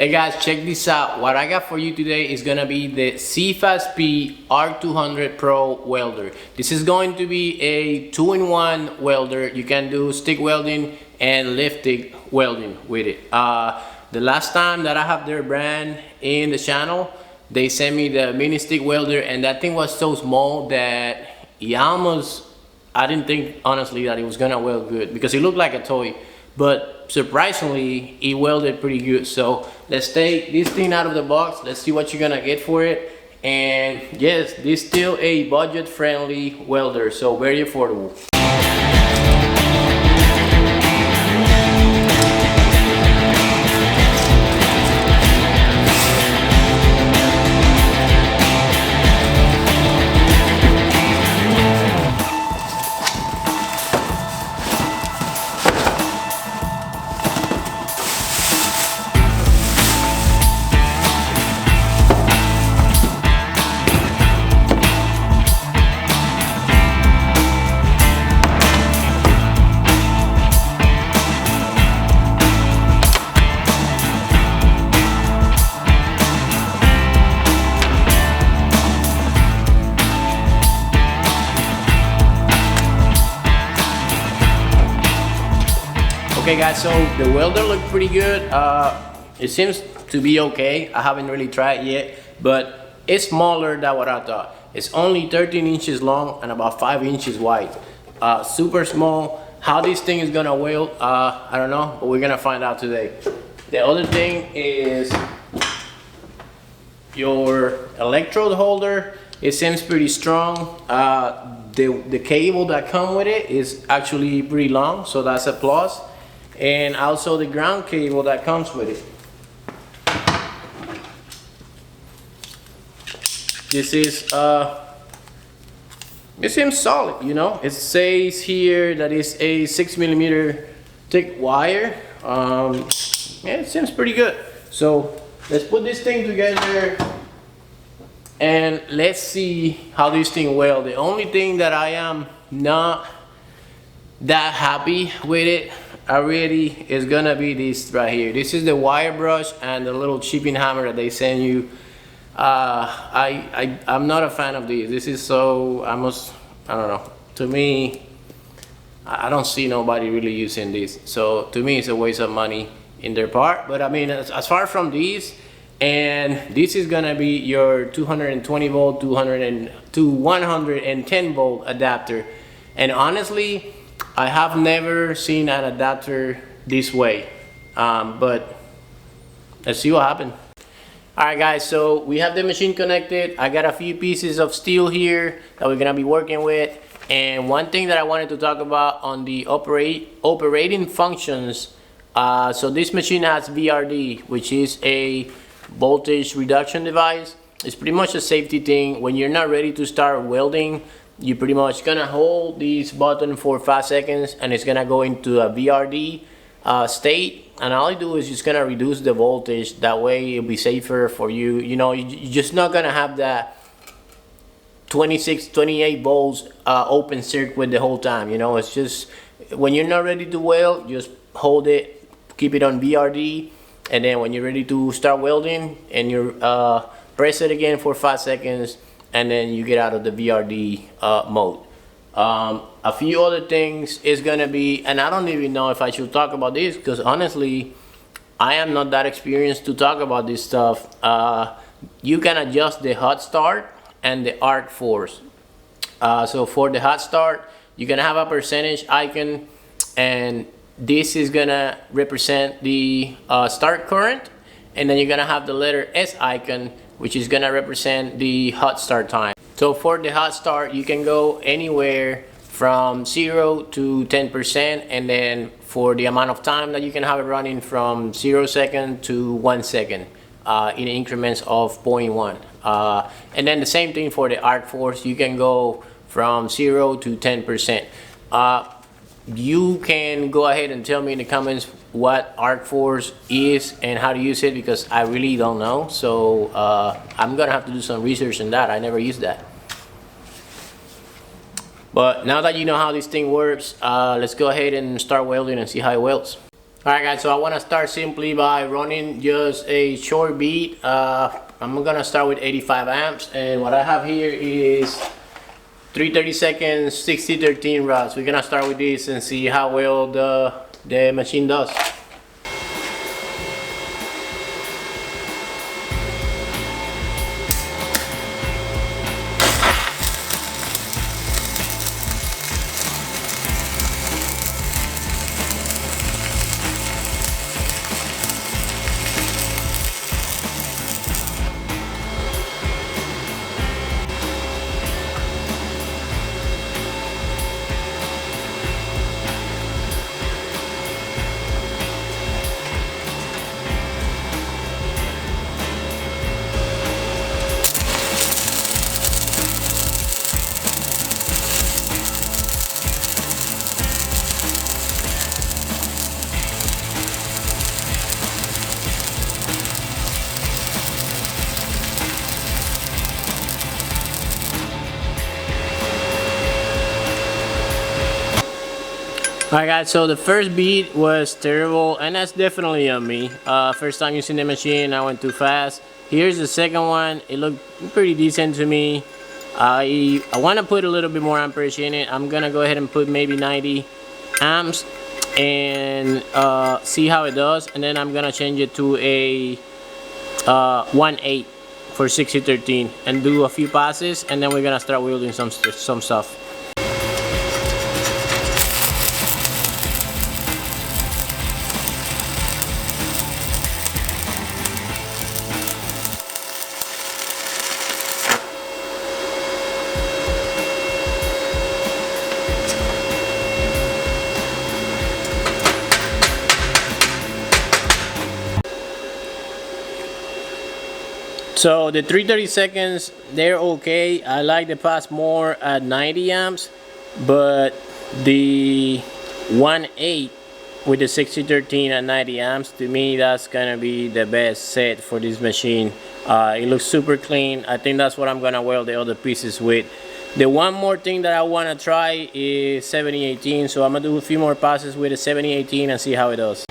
Hey guys, check this out. What I got for you today is gonna be the Sefaspe ARC200 Pro welder. This is going to be a 2-in-1 welder. You can do stick welding and lift stick welding with it. The last time that I have their brand in the channel, they sent me the mini stick welder, and that thing was so small that I didn't think honestly that it was gonna weld good because it looked like a toy. But surprisingly, it welded pretty good. So let's take this thing out of the box. Let's see what you're gonna get for it. And yes, this is still a budget-friendly welder, so very affordable. Okay guys, so the welder looked pretty good. It seems to be okay. I haven't really tried yet, but it's smaller than what I thought. It's only 13 inches long and about 5 inches wide. Super small. How this thing is gonna weld, I don't know, but we're gonna find out today. The other thing is your electrode holder. It seems pretty strong. The cable that comes with it is actually pretty long, so that's a plus. And also the ground cable that comes with it. This is it seems solid, you know. It says here that it's a 6mm thick wire. Yeah, it seems pretty good. So let's put this thing together and let's see how this thing welds. The only thing that I am not that happy with it already is gonna be this right here. This is the wire brush and the little chipping hammer that they send you. I'm not a fan of these. This is so I don't know. To me, I don't see nobody really using this. So to me, it's a waste of money in their part. But I mean, as far from these, and this is gonna be your 220 volt to 110 volt adapter. And honestly, I have never seen an adapter this way, but let's see what happens. Alright guys, so we have the machine connected. I got a few pieces of steel here that we're gonna be working with. And one thing that I wanted to talk about on the operating functions. So this machine has VRD, which is a voltage reduction device. It's pretty much a safety thing. When you're not ready to start welding, you're pretty much gonna hold this button for 5 seconds and it's gonna go into a VRD state, and all you do is just gonna reduce the voltage. That way it'll be safer for you. You know, you're just not gonna have that 26, 28 volts open circuit the whole time. You know, it's just when you're not ready to weld, just hold it, keep it on VRD, and then when you're ready to start welding and you press it again for 5 seconds, and then you get out of the VRD mode. A few other things is gonna be, and I don't even know if I should talk about this because honestly, I am not that experienced to talk about this stuff. You can adjust the hot start and the arc force. So for the hot start, you're gonna have a percentage icon, and this is gonna represent the start current, and then you're gonna have the letter S icon, which is gonna represent the hot start time. So for the hot start, you can go anywhere from 0 to 10%, and then for the amount of time that you can have it running, from 0 second to 1 second in increments of 0.1. And then the same thing for the arc force. You can go from 0 to 10%. You can go ahead and tell me in the comments what arc force is and how to use it, because I really don't know. So I'm gonna have to do some research on that. I never used that. But now that you know how this thing works, let's go ahead and start welding and see how it welds. Alright guys, so I want to start simply by running just a short beat. I'm gonna start with 85 amps, and what I have here is 3/32 6013 rods. We're gonna start with this and see how well the machine does. Alright guys, so the first beat was terrible, and that's definitely on me. First time using the machine, I went too fast. Here's the second one. It looked pretty decent to me. I want to put a little bit more amperage in it. I'm gonna go ahead and put maybe 90 amps and see how it does, and then I'm gonna change it to a 1/8 for 6013 and do a few passes, and then we're gonna start welding some stuff. So the 3/32, they're okay. I like the pass more at 90 amps, but the 1/8 with the 6013 at 90 amps, to me that's gonna be the best set for this machine. It looks super clean. I think that's what I'm gonna weld the other pieces with. The one more thing that I wanna try is 7018, so I'm gonna do a few more passes with the 7018 and see how it does.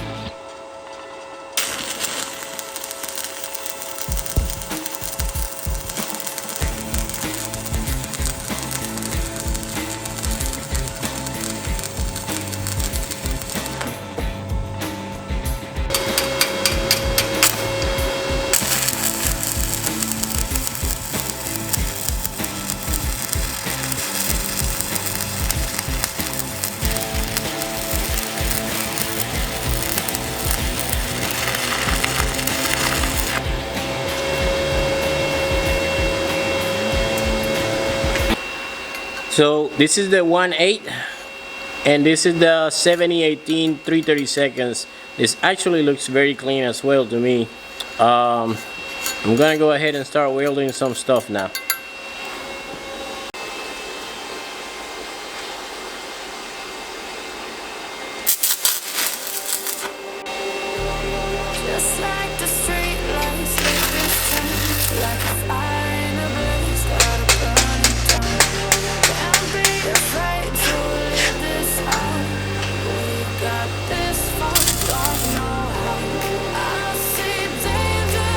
So this is the 1/8 and this is the 7018 3/32. This actually looks very clean as well to me. I'm gonna go ahead and start welding some stuff now. Just like the street lights, like this time, like a fire in a blaze, gotta burn it down. Can't be afraid to leave this out. We got this far, don't know how. I see danger.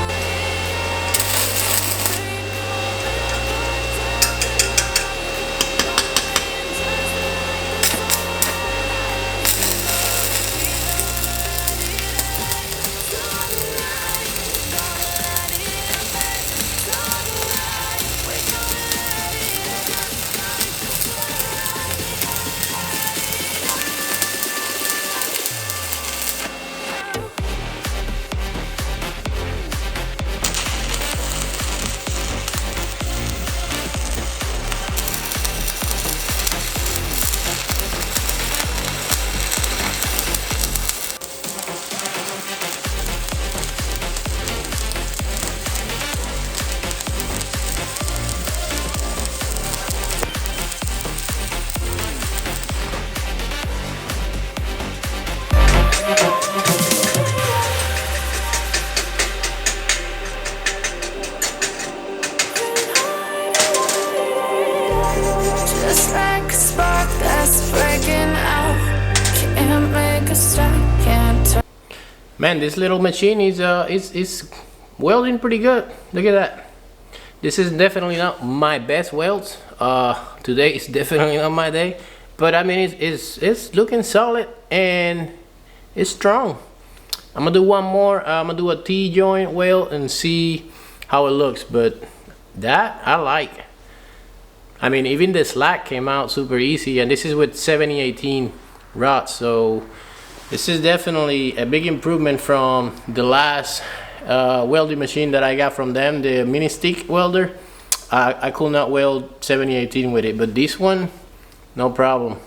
Just like a spark that's breaking out. Can't make a stop, can't turn. Man, this little machine is welding pretty good. Look at that. This is definitely not my best welds. Today is definitely not my day, but I mean it's looking solid and it's strong. I'm gonna do one more. I'm gonna do a T-joint weld and see how it looks, but that I like. I mean, even the slack came out super easy, and this is with 7018 rods, so this is definitely a big improvement from the last welding machine that I got from them, the mini stick welder. I could not weld 7018 with it, but this one, no problem.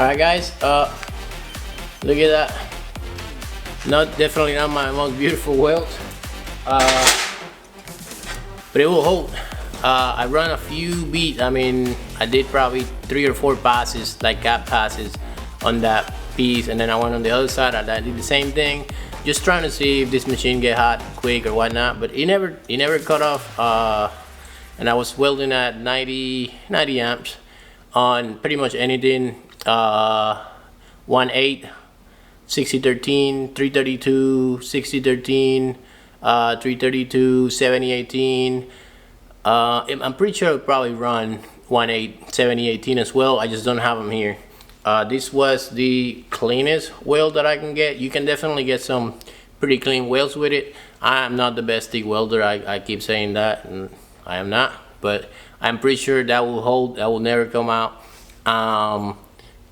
Alright guys, look at that. Definitely not my most beautiful weld, but it will hold. I run a few beats. I mean, I did probably 3 or 4 passes, like gap passes on that piece, and then I went on the other side and I did the same thing, just trying to see if this machine get hot quick or whatnot, but it never cut off. And I was welding at 90 amps on pretty much anything. 1.8, 6013, 332, 6013, 332, 7018. I'm pretty sure I'll probably run 1.8, 7018 as well. I just don't have them here. This was the cleanest weld that I can get. You can definitely get some pretty clean welds with it. I am not the best stick welder. I keep saying that, and I am not, but I'm pretty sure that will hold. That will never come out.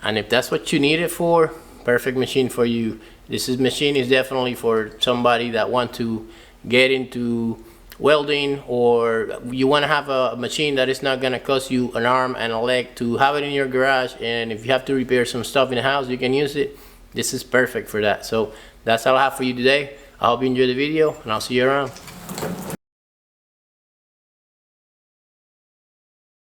And if that's what you need it for, perfect machine for you. This machine is definitely for somebody that want to get into welding, or you want to have a machine that is not going to cost you an arm and a leg to have it in your garage, and if you have to repair some stuff in the house, you can use it. This is perfect for that. So that's all I have for you today. I hope you enjoyed the video, and I'll see you around.